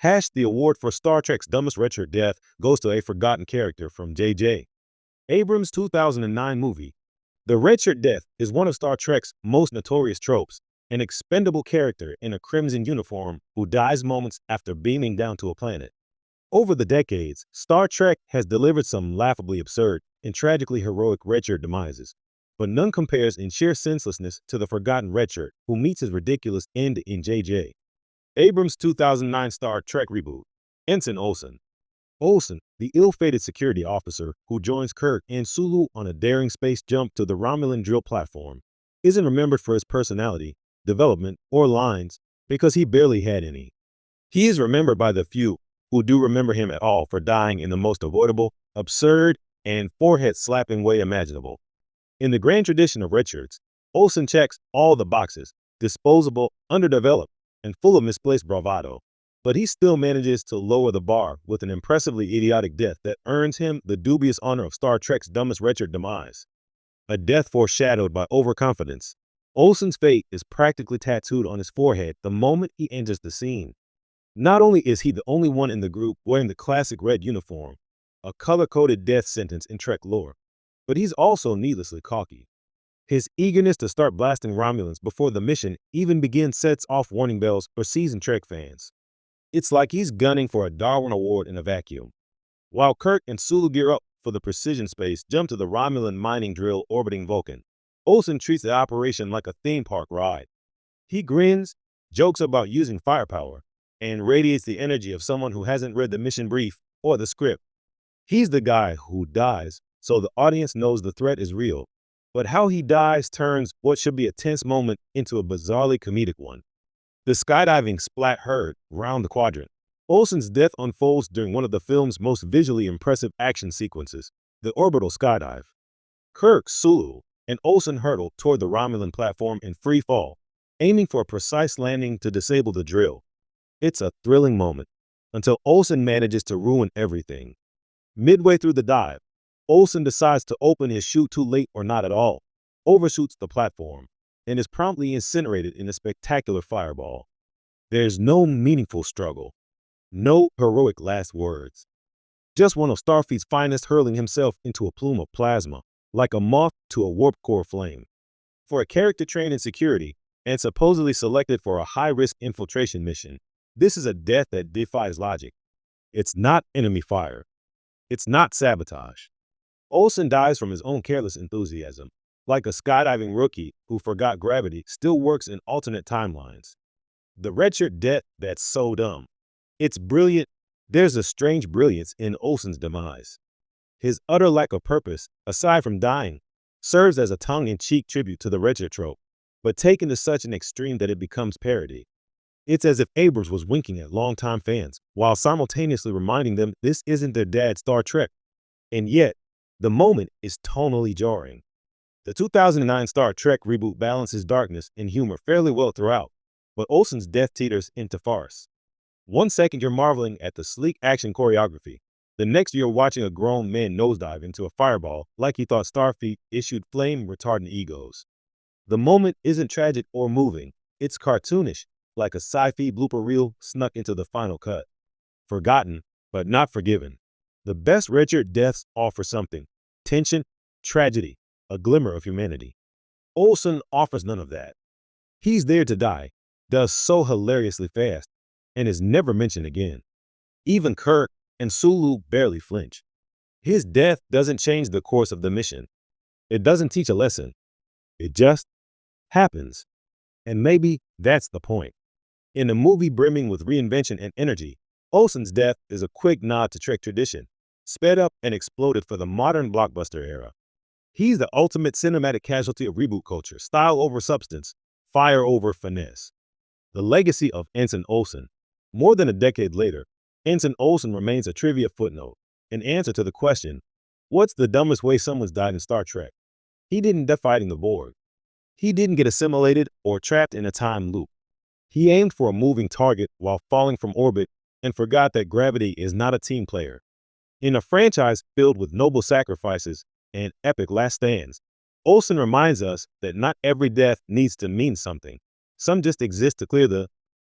The award for Star Trek's dumbest Redshirt death goes to a forgotten character from J.J. Abrams' 2009 movie. The Redshirt death is one of Star Trek's most notorious tropes, an expendable character in a crimson uniform who dies moments after beaming down to a planet. Over the decades, Star Trek has delivered some laughably absurd and tragically heroic Redshirt demises, but none compares in sheer senselessness to the forgotten Redshirt who meets his ridiculous end in J.J. Abrams' 2009 Star Trek reboot. Ensign Olsen. Olsen, the ill-fated security officer who joins Kirk and Sulu on a daring space jump to the Romulan drill platform, isn't remembered for his personality, development, or lines because he barely had any. He is remembered by the few who do remember him at all for dying in the most avoidable, absurd, and forehead-slapping way imaginable. In the grand tradition of Redshirts, Olsen checks all the boxes, disposable, underdeveloped, and full of misplaced bravado, but he still manages to lower the bar with an impressively idiotic death that earns him the dubious honor of Star Trek's dumbest Redshirt demise. A death foreshadowed by overconfidence. Olsen's fate is practically tattooed on his forehead the moment he enters the scene. Not only is he the only one in the group wearing the classic red uniform, a color-coded death sentence in Trek lore, but he's also needlessly cocky. His eagerness to start blasting Romulans before the mission even begins sets off warning bells for seasoned Trek fans. It's like he's gunning for a Darwin Award in a vacuum. While Kirk and Sulu gear up for the precision space jump to the Romulan mining drill orbiting Vulcan, Olsen treats the operation like a theme park ride. He grins, jokes about using firepower, and radiates the energy of someone who hasn't read the mission brief or the script. He's the guy who dies, so the audience knows the threat is real. But how he dies turns what should be a tense moment into a bizarrely comedic one. The skydiving splat heard round the quadrant. Olsen's death unfolds during one of the film's most visually impressive action sequences, the orbital skydive. Kirk, Sulu, and Olsen hurtle toward the Romulan platform in free fall, aiming for a precise landing to disable the drill. It's a thrilling moment, until Olsen manages to ruin everything. Midway through the dive, Olsen decides to open his chute too late or not at all, overshoots the platform, and is promptly incinerated in a spectacular fireball. There's no meaningful struggle, no heroic last words. Just one of Starfleet's finest hurling himself into a plume of plasma, like a moth to a warp core flame. For a character trained in security and supposedly selected for a high-risk infiltration mission, this is a death that defies logic. It's not enemy fire. It's not sabotage. Olsen dies from his own careless enthusiasm, like a skydiving rookie who forgot gravity still works in alternate timelines. The Redshirt death that's so dumb. It's brilliant. There's a strange brilliance in Olsen's demise. His utter lack of purpose, aside from dying, serves as a tongue-in-cheek tribute to the Redshirt trope, but taken to such an extreme that it becomes parody. It's as if Abrams was winking at longtime fans, while simultaneously reminding them this isn't their dad's Star Trek. And yet, the moment is tonally jarring. The 2009 Star Trek reboot balances darkness and humor fairly well throughout, but Olsen's death teeters into farce. One second you're marveling at the sleek action choreography, the next you're watching a grown man nosedive into a fireball like he thought Starfleet issued flame-retardant egos. The moment isn't tragic or moving, it's cartoonish, like a sci-fi blooper reel snuck into the final cut. Forgotten, but not forgiven. The best Redshirt deaths offer something: tension, tragedy, a glimmer of humanity. Olsen offers none of that. He's there to die, does so hilariously fast, and is never mentioned again. Even Kirk and Sulu barely flinch. His death doesn't change the course of the mission. It doesn't teach a lesson. It just happens. And maybe that's the point. In a movie brimming with reinvention and energy, Olsen's death is a quick nod to Trek tradition, sped up and exploded for the modern blockbuster era. He's the ultimate cinematic casualty of reboot culture, style over substance, fire over finesse. The legacy of Ensign Olsen. More than a decade later, Ensign Olsen remains a trivia footnote, an answer to the question, what's the dumbest way someone's died in Star Trek? He didn't die fighting the Borg. He didn't get assimilated or trapped in a time loop. He aimed for a moving target while falling from orbit and forgot that gravity is not a team player. In a franchise filled with noble sacrifices and epic last stands, Olsen reminds us that not every death needs to mean something. Some just exist to clear the